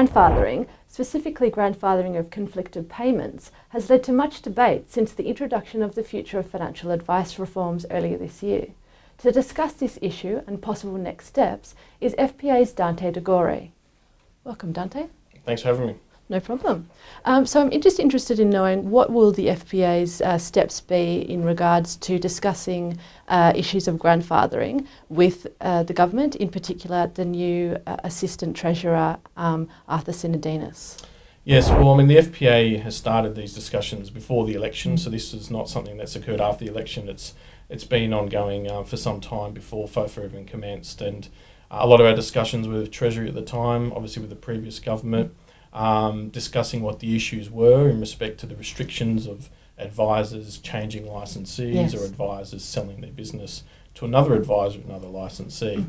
Grandfathering, specifically grandfathering of conflicted payments, has led to much debate since the introduction of the Future of Financial Advice reforms earlier this year. To discuss this issue and possible next steps is FPA's Dante De Gori. Welcome, Dante. Thanks for having me. No problem. So I'm just interested in knowing what will the FPA's steps be in regards to discussing issues of grandfathering with the government, in particular the new Assistant Treasurer, Arthur Sinodinos. Yes, well, the FPA has started these discussions before the election, so this is not something that's occurred after the election. It's been ongoing for some time before FOFA even commenced, and a lot of our discussions with Treasury at the time, obviously with the previous government, discussing what the issues were in respect to the restrictions of advisors changing licensees, yes, or advisors selling their business to another advisor, another licensee.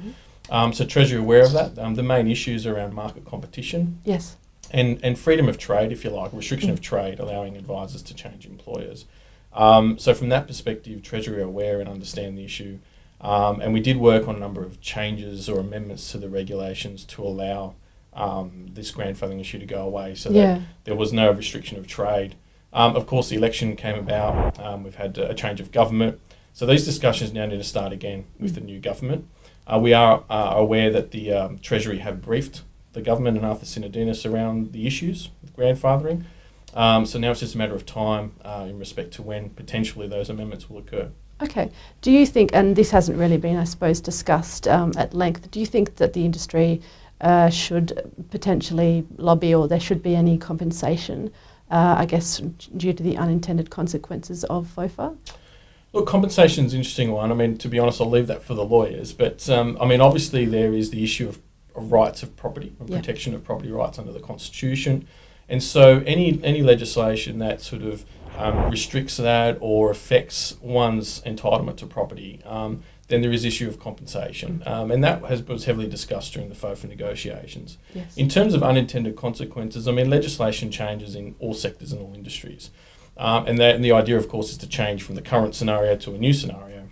So Treasury are aware of that. The main issues are around market competition, yes, and freedom of trade, if you like, restriction of trade, allowing advisors to change employers. So from that perspective, Treasury are aware and understand the issue. And we did work on a number of changes or amendments to the regulations to allow this grandfathering issue to go away, so that there was no restriction of trade. Of course, the election came about. We've had a change of government. So these discussions now need to start again with the new government. We are aware that the Treasury have briefed the government and Arthur Sinodinos around the issues with grandfathering. So now it's just a matter of time in respect to when potentially those amendments will occur. Okay. Do you think, and this hasn't really been, I suppose, discussed at length, do you think that the industry should potentially lobby, or there should be any compensation, I guess, due to the unintended consequences of FOFA? Look, compensation is an interesting one. To be honest, I'll leave that for the lawyers. But, obviously there is the issue of rights of property and protection of property rights under the Constitution. And so any legislation that sort of restricts that or affects one's entitlement to property, then there is issue of compensation. And that was heavily discussed during the FOFA negotiations. Yes. In terms of unintended consequences, legislation changes in all sectors and all industries. And the idea, of course, is to change from the current scenario to a new scenario.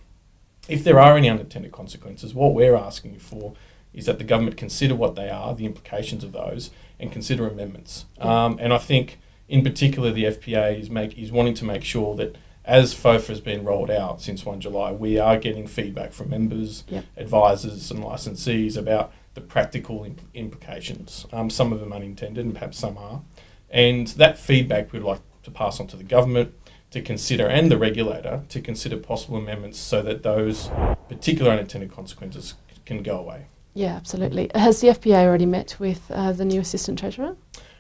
If there are any unintended consequences, what we're asking for is that the government consider what they are, the implications of those, and consider amendments. And I think, in particular, the FPA is wanting to make sure that as FOFA has been rolled out since 1 July, we are getting feedback from members, advisors and licensees about the practical implications, some of them unintended and perhaps some are. And that feedback we'd like to pass on to the government to consider, and the regulator to consider possible amendments so that those particular unintended consequences can go away. Yeah, absolutely. Has the FPA already met with the new Assistant Treasurer?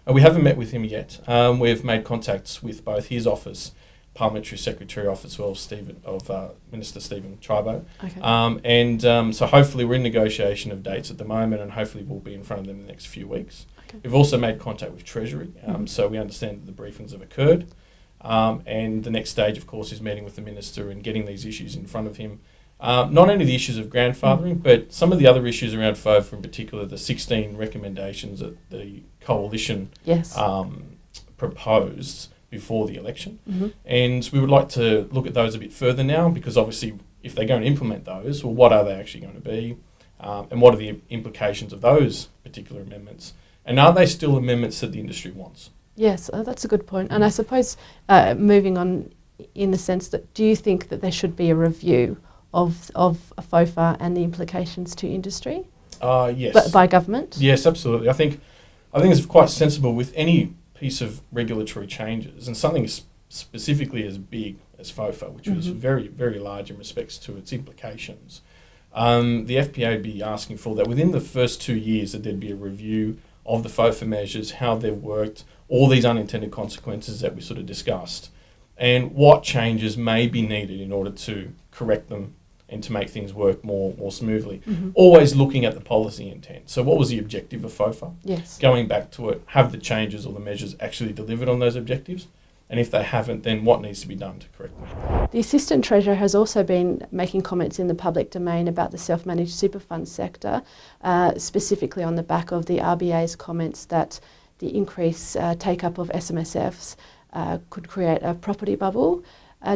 We haven't met with him yet. We've made contacts with both his office, Parliamentary Secretary Office, of Minister Stephen Tribo. Okay. So hopefully we're in negotiation of dates at the moment, and hopefully we'll be in front of them in the next few weeks. Okay. We've also made contact with Treasury, so we understand that the briefings have occurred. And the next stage, of course, is meeting with the Minister and getting these issues in front of him. Not only the issues of grandfathering, but some of the other issues around FOFA, in particular the 16 recommendations that the coalition proposed before the election. And we would like to look at those a bit further now, because obviously if they're going to implement those, well, what are they actually going to be? And what are the implications of those particular amendments? And are they still amendments that the industry wants? Yes, that's a good point. And I suppose moving on in the sense that, do you think that there should be a review of FOFA and the implications to industry? Yes. By government? Yes, absolutely. I think it's quite sensible with any piece of regulatory changes, and something specifically as big as FOFA, which was very, very large in respects to its implications. The FPA would be asking for that within the first 2 years, that there'd be a review of the FOFA measures, how they've worked, all these unintended consequences that we sort of discussed, and what changes may be needed in order to correct them and to make things work more smoothly. Always looking at the policy intent. So what was the objective of FOFA? Yes. Going back to it, have the changes or the measures actually delivered on those objectives? And if they haven't, then what needs to be done to correct them? The Assistant Treasurer has also been making comments in the public domain about the self-managed super fund sector, specifically on the back of the RBA's comments that the increased take-up of SMSFs could create a property bubble.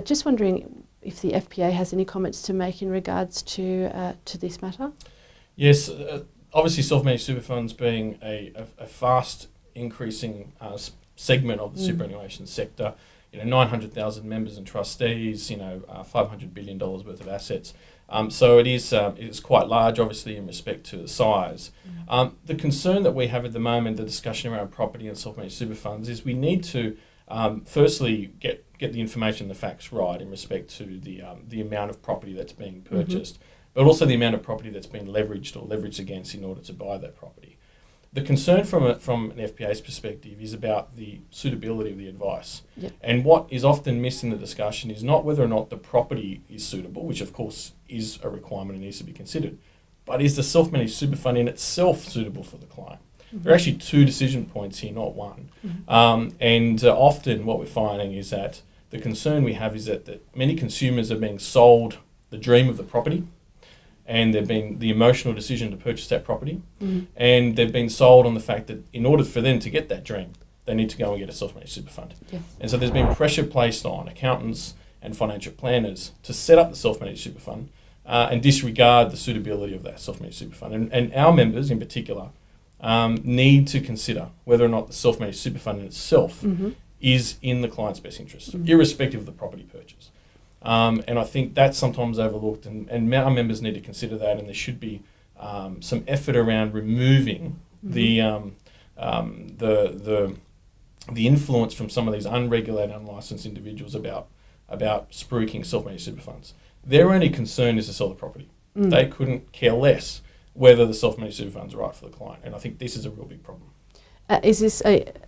Just wondering if the FPA has any comments to make in regards to this matter? Yes, obviously self-managed super funds being a fast increasing segment of the superannuation sector. 900,000 members and trustees, $500 billion worth of assets. So it is quite large, obviously, in respect to the size. The concern that we have at the moment, the discussion around property and self-managed super funds, is we need to firstly get the information, the facts right in respect to the amount of property that's being purchased, but also the amount of property that's been leveraged or leveraged against in order to buy that property. The concern from an FPA's perspective is about the suitability of the advice. Yep. And what is often missed in the discussion is not whether or not the property is suitable, which of course is a requirement and needs to be considered, but is the self-managed super fund in itself suitable for the client? There are actually two decision points here, not one. And often what we're finding is that the concern we have is that many consumers are being sold the dream of the property, and they've been the emotional decision to purchase that property, and they've been sold on the fact that in order for them to get that dream, they need to go and get a self-managed super fund. Yes. And so there's been pressure placed on accountants and financial planners to set up the self-managed super fund and disregard the suitability of that self-managed super fund. And our members in particular need to consider whether or not the self-managed super fund in itself is in the client's best interest, irrespective of the property purchase. And I think that's sometimes overlooked, and our members need to consider that, and there should be some effort around removing the influence from some of these unregulated, unlicensed individuals about spruiking self-managed super funds. Their only concern is to sell the property. They couldn't care less whether the self-managed super funds are right for the client, and I think this is a real big problem. Are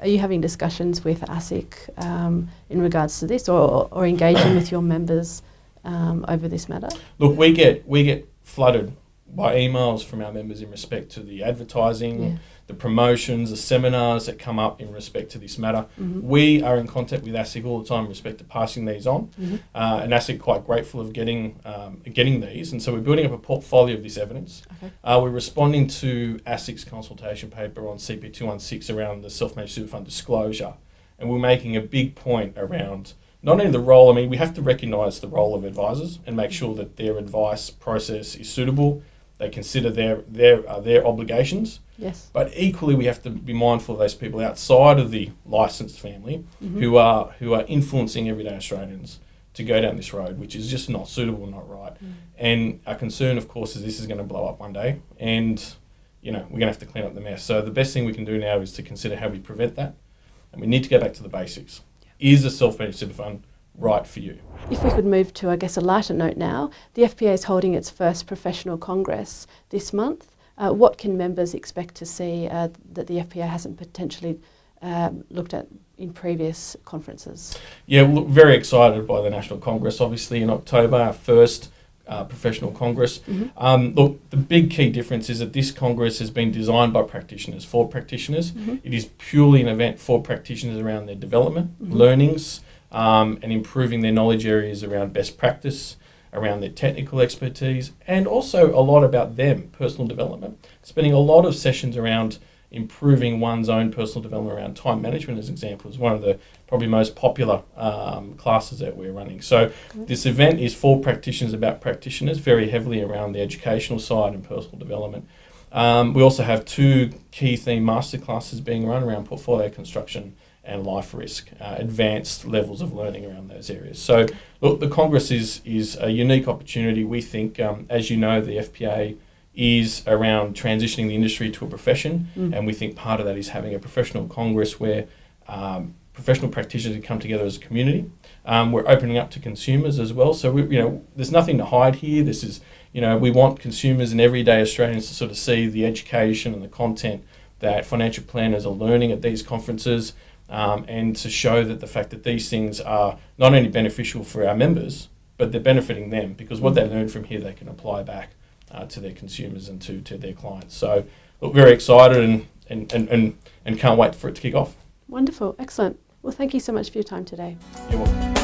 you having discussions with ASIC in regards to this, or engaging with your members over this matter? Look, we get flooded by emails from our members in respect to the advertising, the promotions, the seminars that come up in respect to this matter. We are in contact with ASIC all the time in respect to passing these on, and ASIC quite grateful of getting these, and so we're building up a portfolio of this evidence. We're responding to ASIC's consultation paper on CP 216 around the self-managed super fund disclosure, and we're making a big point around not only the role, we have to recognise the role of advisors and make sure that their advice process is suitable. They consider their obligations. Yes. But equally, we have to be mindful of those people outside of the licensed family who are influencing everyday Australians to go down this road, which is just not suitable, not right. And our concern, of course, is this is going to blow up one day, and we're going to have to clean up the mess. So the best thing we can do now is to consider how we prevent that, and we need to go back to the basics. Is a self-managed super fund right for you? If we could move to, I guess, a lighter note now, the FPA is holding its first professional congress this month. What can members expect to see that the FPA hasn't potentially looked at in previous conferences? Yeah, look, very excited by the National Congress, obviously in October, our first professional congress. Look, the big key difference is that this congress has been designed by practitioners, for practitioners. It is purely an event for practitioners around their development, learnings, and improving their knowledge areas around best practice, around their technical expertise, and also a lot about them, personal development. Spending a lot of sessions around improving one's own personal development around time management, as an example, is one of the probably most popular classes that we're running. So this event is for practitioners, about practitioners, very heavily around the educational side and personal development. We also have two key theme masterclasses being run around portfolio construction and life risk, advanced levels of learning around those areas. So look, the Congress is a unique opportunity. We think, as you know, the FPA is around transitioning the industry to a profession, and we think part of that is having a professional Congress where professional practitioners come together as a community. We're opening up to consumers as well, so there's nothing to hide here. This is, we want consumers and everyday Australians to sort of see the education and the content that financial planners are learning at these conferences, and to show that the fact that these things are not only beneficial for our members, but they're benefiting them, because what they learn from here they can apply back to their consumers and to their clients. So look, very excited and can't wait for it to kick off. Wonderful, excellent. Well, thank you so much for your time today. You're welcome.